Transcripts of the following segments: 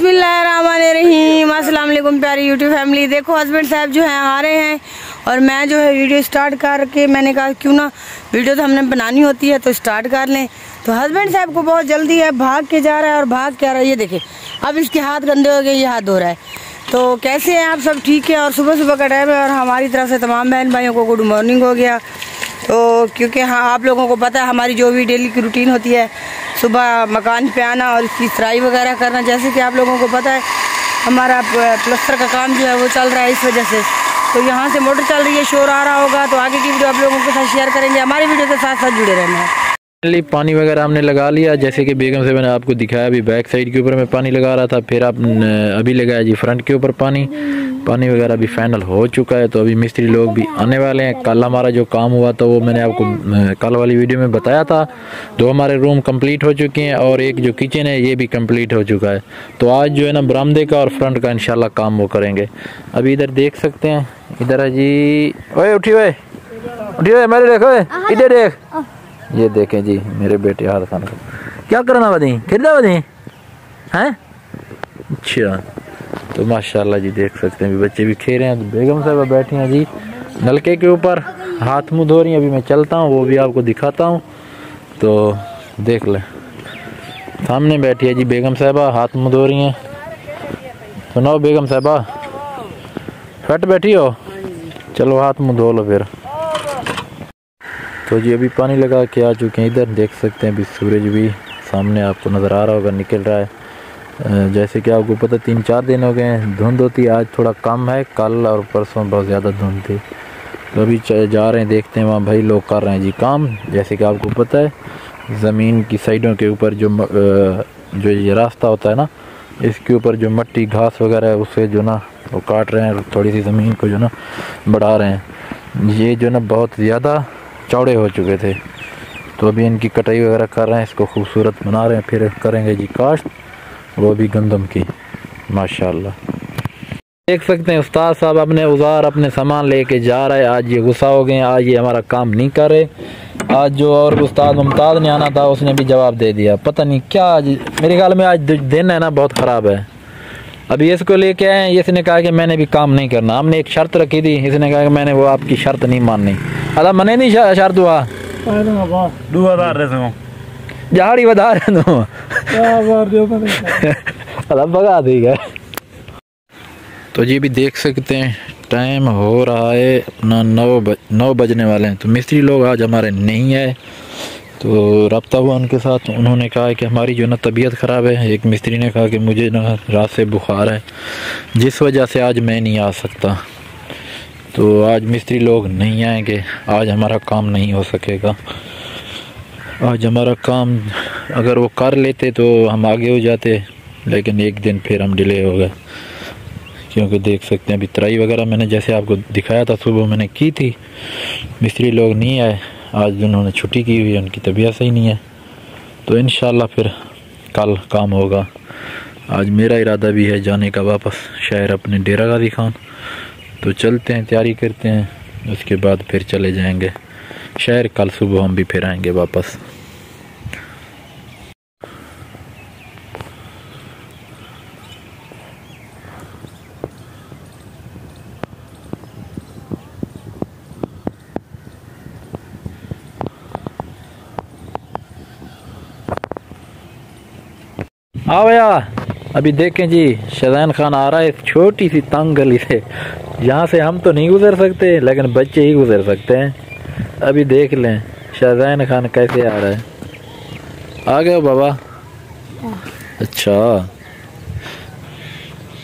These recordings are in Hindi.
बिस्मिल्लाहिर्रहमानिर्रहीम। अस्सलाम वालेकुम प्यारी यूट्यूब फैमिली। देखो हस्बैंड साहब जो हैं आ रहे हैं और मैं जो है वीडियो स्टार्ट करके मैंने कहा क्यों ना वीडियो तो हमने बनानी होती है तो स्टार्ट कर लें। तो हस्बैंड साहब को बहुत जल्दी है, भाग के जा रहा है और भाग के आ रहा है। ये देखे अब इसके हाथ गंदे हो गए, ये हाथ धो रहा है। तो कैसे हैं आप सब? ठीक है। और सुबह सुबह का टाइम है और हमारी तरफ से तमाम बहन भाइयों को गुड मॉर्निंग हो गया। तो क्योंकि हाँ आप लोगों को पता है हमारी जो भी डेली की रूटीन होती है, सुबह मकान पे आना और इसकी सराई वगैरह करना। जैसे कि आप लोगों को पता है हमारा प्लस्तर का काम जो है वो चल रहा है, इस वजह से तो यहाँ से मोटर चल रही है, शोर आ रहा होगा। तो आगे की वीडियो आप लोगों के साथ शेयर करेंगे, हमारी वीडियो के साथ साथ जुड़े रहना है। पानी वगैरह हमने लगा लिया, जैसे कि बेगम से मैंने आपको दिखाया। अभी बैक साइड के ऊपर मैं पानी लगा रहा था, फिर आप अभी लगाया जी फ्रंट के ऊपर पानी वगैरह भी फाइनल हो चुका है। तो अभी मिस्त्री लोग भी आने वाले हैं। कल हमारा जो काम हुआ था वो मैंने आपको कल वाली वीडियो में बताया था। दो हमारे रूम कंप्लीट हो चुके हैं और एक जो किचन है ये भी कंप्लीट हो चुका है। तो आज जो है ना बरामदे का और फ्रंट का इंशाल्लाह काम वो करेंगे। अभी इधर देख सकते हैं, इधर है जी। ओए उठी हुए मेरे देखो, इधर देख। ये देखें जी मेरे बेटे हाथ खान को क्या करना बदी खेलना बदी हैं। अच्छा तो माशाल्लाह जी देख सकते हैं बच्चे भी खेल रहे हैं। बेगम साहब बैठी हैं जी नलके के ऊपर, हाथ मुँह धो रही हैं। अभी मैं चलता हूँ वो भी आपको दिखाता हूँ, तो देख लें। सामने बैठी है जी बेगम साहबा, हाथ मुँह धो रही हैं। सुनाओ बेगम साहबा, फट बैठी हो? चलो हाथ मुँह धो लो फिर। तो जी अभी पानी लगा के आ चुके हैं। इधर देख सकते हैं अभी सूरज भी सामने आपको नज़र आ रहा होगा, निकल रहा है। जैसे कि आपको पता 3-4 दिन हो गए हैं धुंध होती, आज थोड़ा कम है। कल और परसों बहुत ज़्यादा धुंध थी। तो अभी जा रहे हैं, देखते हैं वहाँ भाई लोग कर रहे हैं जी काम। जैसे कि आपको पता है ज़मीन की साइडों के ऊपर जो ये रास्ता होता है ना, इसके ऊपर जो मट्टी घास वगैरह है उससे जो ना वो काट रहे हैं, थोड़ी सी ज़मीन को जो ना बढ़ा रहे हैं। ये जो ना बहुत ज़्यादा चौड़े हो चुके थे, तो अभी इनकी कटाई वगैरह कर रहे हैं, इसको खूबसूरत बना रहे हैं। फिर करेंगे जी काश्त, वो भी गंदम की माशाल्लाह। देख सकते हैं उस्ताद साहब अपने औजार अपने सामान लेके जा रहे हैं। आज ये गुस्सा हो गए, आज ये हमारा काम नहीं कर रहे। आज जो और उस्ताद मुमताज़ ने आना था उसने भी जवाब दे दिया। पता नहीं क्या आज मेरे ख्याल में आज दिन है ना बहुत ख़राब है। अभी इसको लेके आए, इसने कहा कि मैंने भी काम नहीं करना। हमने एक शर्त रखी थी, इसने कहा कि मैंने वो आपकी शर्त नहीं माननी। अला मने नहीं शर्त हुआ 2000 जहाड़ी बता रहे तो अला भगा देगा। तो जी भी देख सकते हैं टाइम हो रहा है अपना 9 बजने वाले हैं। तो मिस्त्री लोग आज हमारे नहीं आए, तो रब्ता हुआ उनके साथ। उन्होंने कहा कि हमारी जो ना तबीयत ख़राब है। एक मिस्त्री ने कहा कि मुझे ना रात से बुखार है, जिस वजह से आज मैं नहीं आ सकता। तो आज मिस्त्री लोग नहीं आएंगे, आज हमारा काम नहीं हो सकेगा। आज हमारा काम अगर वो कर लेते तो हम आगे हो जाते, लेकिन एक दिन फिर हम डिले हो गए। क्योंकि देख सकते हैं अभी तराई वगैरह मैंने जैसे आपको दिखाया था सुबह मैंने की थी, मिस्त्री लोग नहीं आए। आज उन्होंने छुट्टी की हुई है, उनकी तबीयत सही नहीं है। तो इंशाल्लाह फिर कल काम होगा। आज मेरा इरादा भी है जाने का वापस शहर अपने डेरा गाजी खान। तो चलते हैं, तैयारी करते हैं, उसके बाद फिर चले जाएंगे शहर। कल सुबह हम भी फिर आएंगे वापस। हाँ भैया अभी देखें जी शहजान खान आ रहा है छोटी सी तंग गली से। यहाँ से हम तो नहीं गुजर सकते, लेकिन बच्चे ही गुजर सकते हैं। अभी देख लें शहजान खान कैसे आ रहा है। आ गए बाबा? अच्छा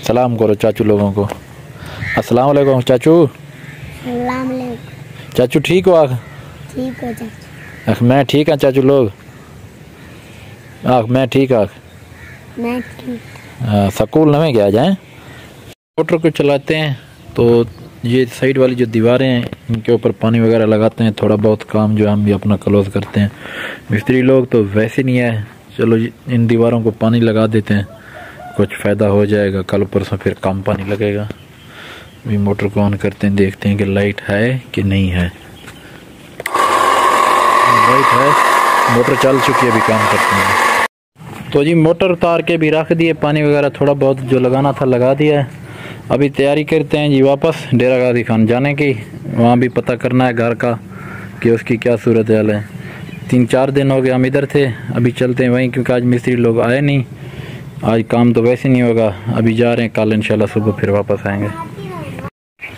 सलाम करो चाचू लोगों को। अस्सलाम वालेकुम चाचू। चाचू ठीक हो? आख ठीक हो चाचू? मैं ठीक है चाचू लोग। आख मैं ठीक। आख मैं ठीक। स्कूल में क्या जाए। मोटर को चलाते हैं तो ये साइड वाली जो दीवारें हैं इनके ऊपर पानी वगैरह लगाते हैं। थोड़ा बहुत काम जो हम भी अपना क्लोज करते हैं। मिस्त्री लोग तो वैसे नहीं है, चलो इन दीवारों को पानी लगा देते हैं, कुछ फ़ायदा हो जाएगा। कल परसों फिर कम पानी लगेगा। अभी मोटर को ऑन करते हैं, देखते हैं कि लाइट है कि नहीं है। लाइट है, मोटर चल चुकी है, अभी काम करते हैं। तो जी मोटर उतार के भी रख दिए, पानी वगैरह थोड़ा बहुत जो लगाना था लगा दिया है। अभी तैयारी करते हैं जी वापस डेरा गाजी खान जाने की। वहाँ भी पता करना है घर का कि उसकी क्या सूरत हाल है। 3-4 दिन हो गए हम इधर थे, अभी चलते हैं वहीं, क्योंकि आज मिस्त्री लोग आए नहीं, आज काम तो वैसे नहीं होगा। अभी जा रहे हैं, कल इंशाल्लाह सुबह फिर वापस आएंगे।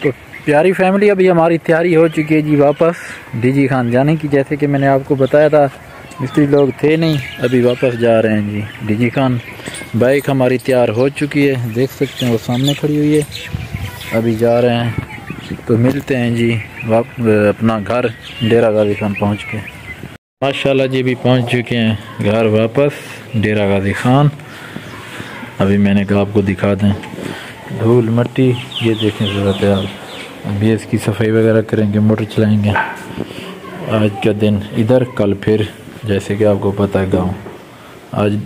तो प्यारी फैमिली, अभी हमारी तैयारी हो चुकी है जी वापस डीजी खान जाने की। जैसे कि मैंने आपको बताया था मिस्त्री लोग थे नहीं, अभी वापस जा रहे हैं जी डीजी खान। बाइक हमारी तैयार हो चुकी है, देख सकते हैं वो सामने खड़ी हुई है। अभी जा रहे हैं, तो मिलते हैं जी अपना घर डेरा गाजी खान पहुँच के। माशाल्लाह जी भी पहुँच चुके हैं घर वापस डेरा गाजी खान। अभी मैंने कहा आपको दिखा दें धूल मट्टी, ये देखें ज़रूरत है। अभी इसकी सफाई वगैरह करेंगे, मोटर चलाएंगे। आज का दिन इधर, कल फिर जैसे कि आपको पता है गांव। आज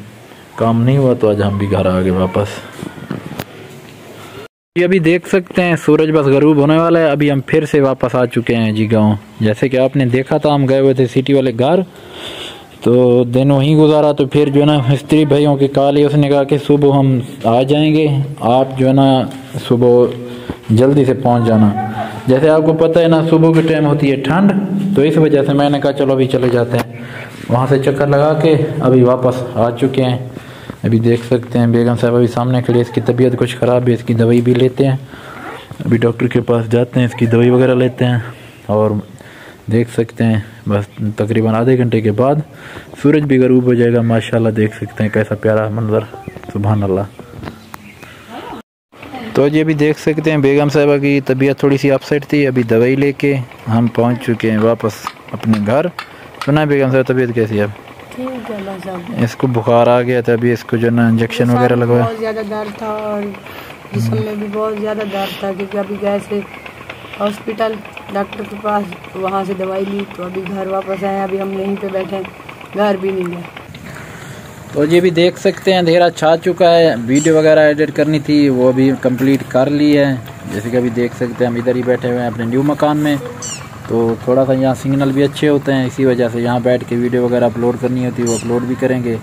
काम नहीं हुआ तो आज हम भी घर आ गए वापस। ये अभी देख सकते हैं सूरज बस गरूब होने वाला है। अभी हम फिर से वापस आ चुके हैं जी गांव। जैसे कि आपने देखा था हम गए हुए थे सिटी वाले घर, तो दिन वहीं गुजारा। तो फिर जो है ना मिस्त्री भाइयों की कॉल है, उसने कहा कि सुबह हम आ जाएंगे, आप जो है ना सुबह जल्दी से पहुंच जाना। जैसे आपको पता है ना सुबह के टाइम होती है ठंड, तो इस वजह से मैंने कहा चलो अभी चले जाते हैं। वहाँ से चक्कर लगा के अभी वापस आ चुके हैं। अभी देख सकते हैं बेगम साहब अभी सामने खड़ी है, इसकी तबीयत कुछ ख़राब है, इसकी दवाई भी लेते हैं। अभी डॉक्टर के पास जाते हैं, इसकी दवाई वगैरह लेते हैं। और देख सकते हैं बस तकरीबन आधे घंटे के बाद सूरज भी गरूब हो जाएगा। माशाल्लाह देख सकते हैं कैसा प्यारा मंजर, सुभान अल्लाह। तो जी अभी देख सकते हैं बेगम साहबा की तबीयत थोड़ी सी अपसेट थी, अभी दवाई लेके हम पहुंच चुके हैं वापस अपने घर। सुना है बेगम साहब तबीयत कैसी है? ठीक है अल्लाह साहब। इसको बुखार आ गया था, अभी इसको जो ना इंजेक्शन वगैरह लगवाया। बहुत ज़्यादा दर्द था और जिस्म में भी बहुत ज़्यादा दर्द था, क्योंकि अभी गए थे हॉस्पिटल डॉक्टर के पास, वहाँ से दवाई ली, तो अभी घर वापस आए। अभी हम यहीं पे बैठे हैं, घर भी नहीं गए। तो ये भी देख सकते हैं अंधेरा छा चुका है। वीडियो वगैरह एडिट करनी थी वो भी कंप्लीट कर ली है। जैसे कि अभी देख सकते हैं हम इधर ही बैठे हुए हैं अपने न्यू मकान में, तो थोड़ा सा यहाँ सिग्नल भी अच्छे होते हैं, इसी वजह से यहाँ बैठ के वीडियो वगैरह अपलोड करनी होती है, वो अपलोड भी करेंगे।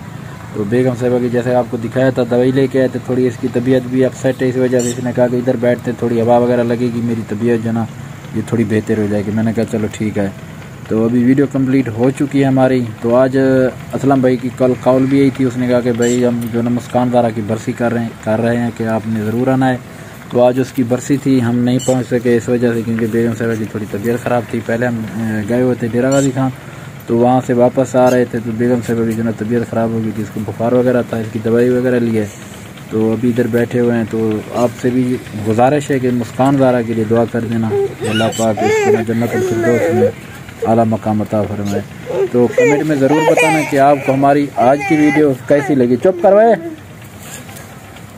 तो बेगम साहबा की जैसे आपको दिखाया था दवाई लेके आए थे, थोड़ी इसकी तबीयत भी अपसेट है, इस वजह से इसने कहा कि इधर बैठते थोड़ी हवा वगैरह लगेगी, मेरी तबीयत जो ना ये थोड़ी बेहतर हो जाएगी। मैंने कहा चलो ठीक है। तो अभी वीडियो कंप्लीट हो चुकी है हमारी। तो आज असलम भाई की कल कॉल भी आई थी, उसने कहा कि भाई हम जो ना मुस्कान ज़ारा की बरसी कर रहे हैं कि आपने ज़रूर आना है। तो आज उसकी बरसी थी, हम नहीं पहुंच सके इस वजह से, क्योंकि बेगम साहबा की थोड़ी तबीयत ख़राब थी। पहले हम गए हुए थे डेरा गाजी खान, तो वहाँ से वापस आ रहे थे, तो बेगम साहबा की जो ना तबीयत ख़राब हो गई थी, इसको बुखार वगैरह था, इसकी दवाई वगैरह ली है। तो अभी इधर बैठे हुए हैं। तो आपसे भी गुजारिश है कि मुस्कान ज़ारा के लिए दुआ कर देना, अल्लाह पाक इसको जन्नतुल फिरदौस में आला मकाम अता फरमाए। तो कमेंट में ज़रूर बताना कि आपको हमारी आज की वीडियो कैसी लगी। चुप करवाए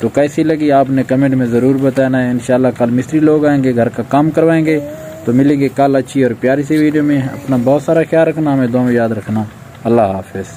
तो कैसी लगी आपने कमेंट में ज़रूर बताना है। इंशाल्लाह कल मिस्त्री लोग आएंगे, घर का काम करवाएंगे। तो मिलेंगे कल अच्छी और प्यारी सी वीडियो में। अपना बहुत सारा ख्याल रखना, हमें दुआ में याद रखना। अल्लाह हाफिज़।